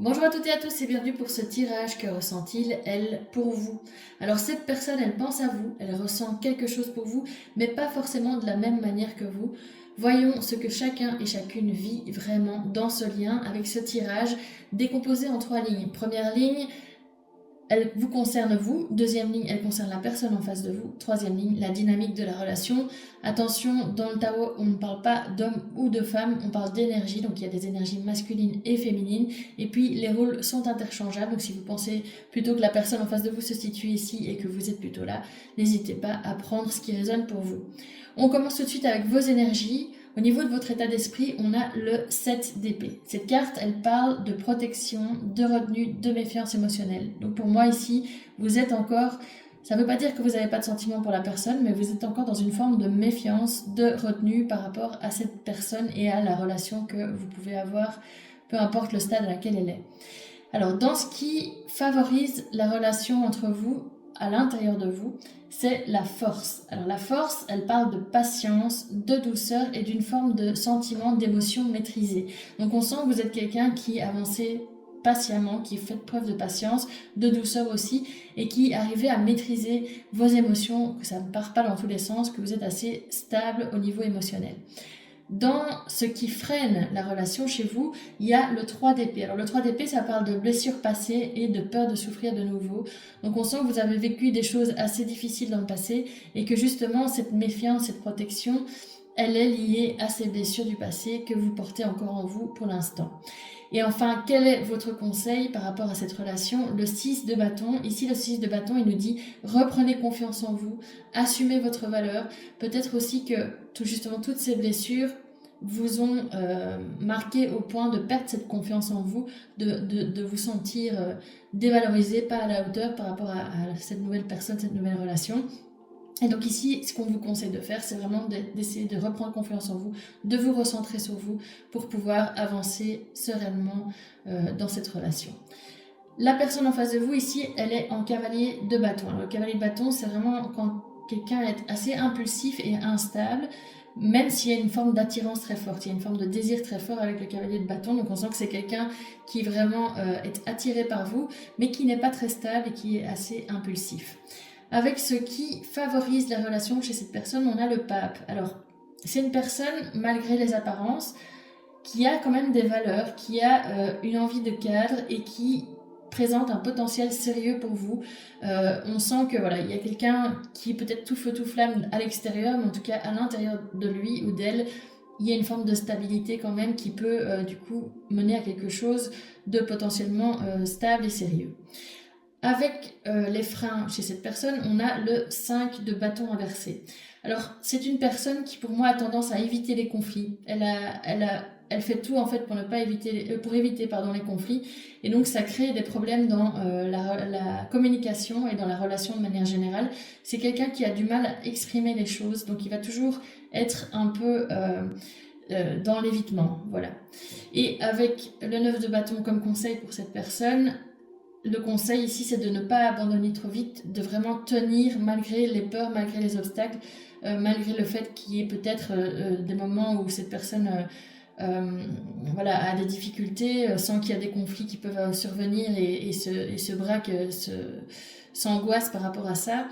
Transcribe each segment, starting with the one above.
Bonjour à toutes et à tous et bienvenue pour ce tirage que ressent-il, elle, pour vous. Alors cette personne, elle pense à vous, elle ressent quelque chose pour vous, mais pas forcément de la même manière que vous. Voyons ce que chacun et chacune vit vraiment dans ce lien avec ce tirage décomposé en 3 lignes. Première ligne, elle vous concerne vous. Deuxième ligne, elle concerne la personne en face de vous. Troisième ligne, la dynamique de la relation. Attention, dans le tarot, on ne parle pas d'homme ou de femme, on parle d'énergie. Donc il y a des énergies masculines et féminines. Et puis les rôles sont interchangeables. Donc si vous pensez plutôt que la personne en face de vous se situe ici et que vous êtes plutôt là, n'hésitez pas à prendre ce qui résonne pour vous. On commence tout de suite avec vos énergies. Au niveau de votre état d'esprit, on a le 7 d'épée. Cette carte, elle parle de protection, de retenue, de méfiance émotionnelle. Donc pour moi ici, vous êtes encore, ça ne veut pas dire que vous n'avez pas de sentiment pour la personne, mais vous êtes encore dans une forme de méfiance, de retenue par rapport à cette personne et à la relation que vous pouvez avoir, peu importe le stade à laquelle elle est. Alors dans ce qui favorise la relation entre vous, à l'intérieur de vous, c'est la force. Alors la force, elle parle de patience, de douceur et d'une forme de sentiment, d'émotion maîtrisée. Donc on sent que vous êtes quelqu'un qui avançait patiemment, qui fait preuve de patience, de douceur aussi, et qui arrivait à maîtriser vos émotions, que ça ne part pas dans tous les sens, que vous êtes assez stable au niveau émotionnel. Dans ce qui freine la relation chez vous, il y a le 3 d'épée. Alors le 3 d'épée, ça parle de blessures passées et de peur de souffrir de nouveau. Donc on sent que vous avez vécu des choses assez difficiles dans le passé et que justement cette méfiance, cette protection, elle est liée à ces blessures du passé que vous portez encore en vous pour l'instant. Et enfin, quel est votre conseil par rapport à cette relation? Le 6 de bâton. Ici, le 6 de bâton, il nous dit reprenez confiance en vous, assumez votre valeur. Peut-être aussi que justement toutes ces blessures vous ont marqué au point de perdre cette confiance en vous, de vous sentir dévalorisé, pas à la hauteur par rapport à cette nouvelle personne, cette nouvelle relation. Et donc ici, ce qu'on vous conseille de faire, c'est vraiment d'essayer de reprendre confiance en vous, de vous recentrer sur vous pour pouvoir avancer sereinement dans cette relation. La personne en face de vous ici, elle est en cavalier de bâton. Alors, le cavalier de bâton, c'est vraiment quand quelqu'un est assez impulsif et instable, même s'il y a une forme d'attirance très forte, il y a une forme de désir très fort avec le cavalier de bâton, donc on sent que c'est quelqu'un qui vraiment est attiré par vous, mais qui n'est pas très stable et qui est assez impulsif. Avec ce qui favorise la relation chez cette personne, on a le pape. Alors, c'est une personne, malgré les apparences, qui a quand même des valeurs, qui a une envie de cadre et qui présente un potentiel sérieux pour vous. On sent que voilà, il y a quelqu'un qui est peut-être tout feu tout flamme à l'extérieur, mais en tout cas à l'intérieur de lui ou d'elle, il y a une forme de stabilité quand même qui peut du coup mener à quelque chose de potentiellement stable et sérieux. Avec les freins chez cette personne, on a le 5 de bâton inversé. Alors, c'est une personne qui, pour moi, a tendance à éviter les conflits. Elle fait tout, en fait, pour éviter les conflits. Et donc, ça crée des problèmes dans la communication et dans la relation de manière générale. C'est quelqu'un qui a du mal à exprimer les choses. Donc, il va toujours être un peu dans l'évitement. Voilà. Et avec le 9 de bâton comme conseil pour cette personne, le conseil ici, c'est de ne pas abandonner trop vite, de vraiment tenir malgré les peurs, malgré les obstacles, malgré le fait qu'il y ait peut-être des moments où cette personne a des difficultés, sent qu'il y a des conflits qui peuvent survenir et se braque, s'angoisse par rapport à ça.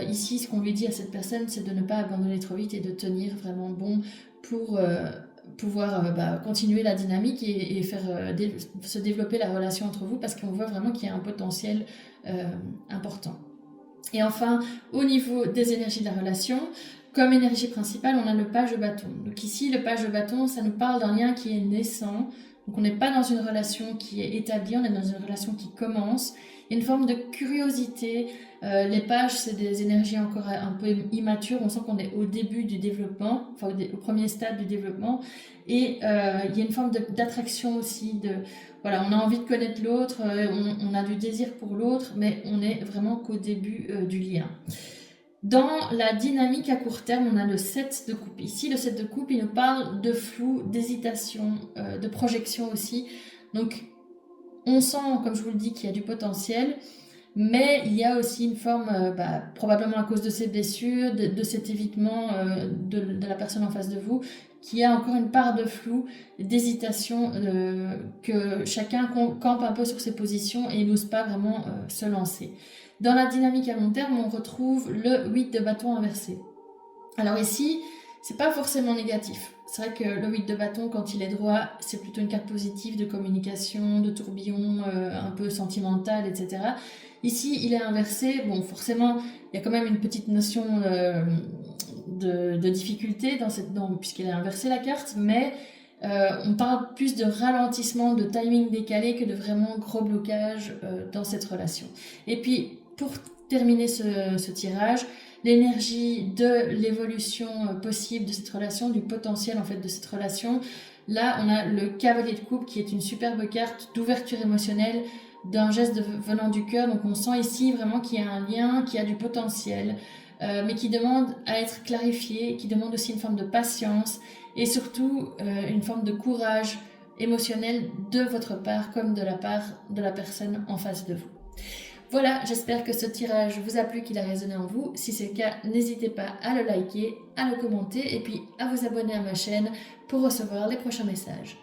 Ici, ce qu'on lui dit à cette personne, c'est de ne pas abandonner trop vite et de tenir vraiment bon pour pouvoir continuer la dynamique et faire se développer la relation entre vous parce qu'on voit vraiment qu'il y a un potentiel important. Et enfin, au niveau des énergies de la relation, comme énergie principale, on a le page de bâton. Donc ici, le page de bâton, ça nous parle d'un lien qui est naissant. Donc on n'est pas dans une relation qui est établie, on est dans une relation qui commence. Il y a une forme de curiosité. Les pages, c'est des énergies encore un peu immatures. On sent qu'on est au début du développement, enfin au premier stade du développement. Et il y a une forme d'attraction aussi. Voilà, on a envie de connaître l'autre, on a du désir pour l'autre, mais on est vraiment qu'au début du lien. Dans la dynamique à court terme, on a le 7 de coupe. Ici, le 7 de coupe, il nous parle de flou, d'hésitation, de projection aussi. Donc, on sent, comme je vous le dis, qu'il y a du potentiel, mais il y a aussi une forme, probablement à cause de ces blessures, de cet évitement de la personne en face de vous, qui a encore une part de flou, d'hésitation, que chacun campe un peu sur ses positions et n'ose pas vraiment se lancer. Dans la dynamique à long terme, on retrouve le 8 de bâton inversé. Alors ici, c'est pas forcément négatif. C'est vrai que le 8 de bâton, quand il est droit, c'est plutôt une carte positive de communication, de tourbillon un peu sentimental, etc. Ici, il est inversé. Bon, forcément, il y a quand même une petite notion de difficulté puisqu'elle est inversée la carte, mais on parle plus de ralentissement, de timing décalé que de vraiment gros blocage dans cette relation. Et puis, pour terminer ce tirage, l'énergie de l'évolution possible de cette relation, du potentiel en fait de cette relation. Là, on a le cavalier de coupe qui est une superbe carte d'ouverture émotionnelle, d'un geste venant du cœur. Donc on sent ici vraiment qu'il y a un lien, qu'il y a du potentiel, mais qui demande à être clarifié, qui demande aussi une forme de patience et surtout une forme de courage émotionnel de votre part comme de la part de la personne en face de vous. Voilà, j'espère que ce tirage vous a plu, qu'il a résonné en vous. Si c'est le cas, n'hésitez pas à le liker, à le commenter et puis à vous abonner à ma chaîne pour recevoir les prochains messages.